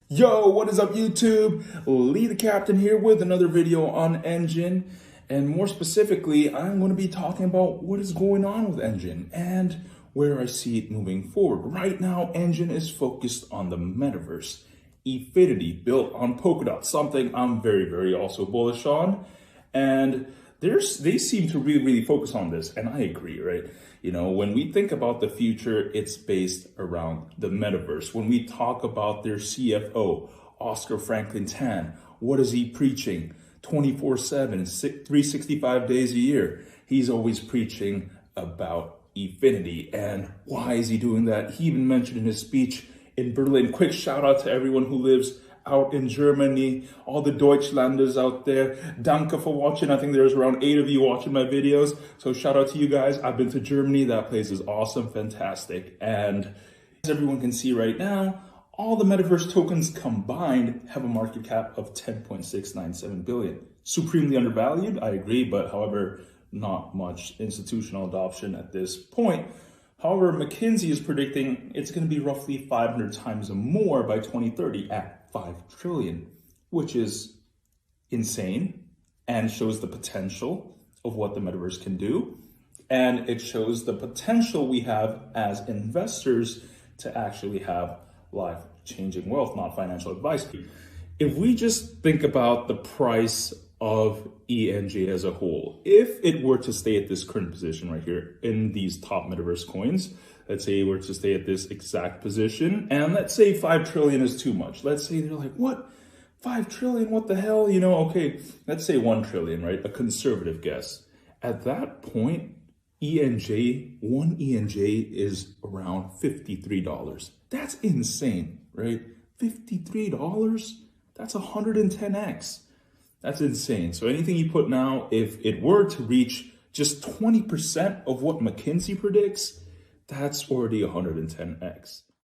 Yo, what is up YouTube? Lee the Captain here with another video on Enjin. And more specifically, I'm going to be talking about what is going on with Enjin and where I see it moving forward. Right now, Enjin is focused on the metaverse. Infinity built on Polkadot, something I'm very also bullish on. And they seem to really focus on this, and I agree, right? You know, when we think about the future, it's based around the metaverse. When we talk about their CFO, Oscar Franklin Tan, what is he preaching? 24/7, 365 days a year. He's always preaching about infinity. And why is he doing that? He even mentioned in his speech in Berlin. Quick shout out to everyone who lives out in Germany, all the Deutschlanders out there. Danke for watching. I think there's around 8 of you watching my videos. So shout out to you guys. I've been to Germany. That place is awesome, fantastic. And as everyone can see right now, all the metaverse tokens combined have a market cap of 10.697 billion. Supremely undervalued, I agree, but however, not much institutional adoption at this point. However, McKinsey is predicting it's going to be roughly 500 times more by 2030 at 5 trillion, which is insane and shows the potential of what the metaverse can do. And it shows the potential we have as investors to actually have life-changing wealth, not financial advice. If we just think about the price of ENJ as a whole, if it were to stay at this current position right here in these top metaverse coins, let's say it were to stay at this exact position, and let's say 5 trillion is too much. Let's say they're like, what? 5 trillion, what the hell? You know, okay, let's say 1 trillion, right? A conservative guess. At that point, ENJ, one ENJ is around $53. That's insane, right? $53? That's 110x. That's insane. So anything you put now, if it were to reach just 20% of what McKinsey predicts, that's already 110x.